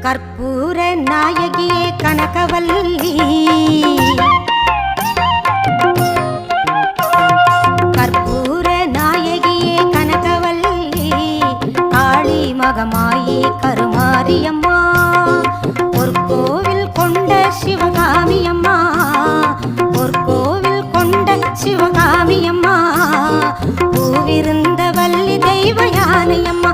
கற்பூர நாயகியே கனகவல்லி கற்பூர நாயகியே கனகவல்லி காளி மகமாயி கருமாரியம்மா ஒரு கோவில் கொண்ட சிவகாமியம்மா ஒரு கோவில் கொண்ட சிவகாமியம்மா பூவிருந்த வள்ளி தெய்வ யானையம்மா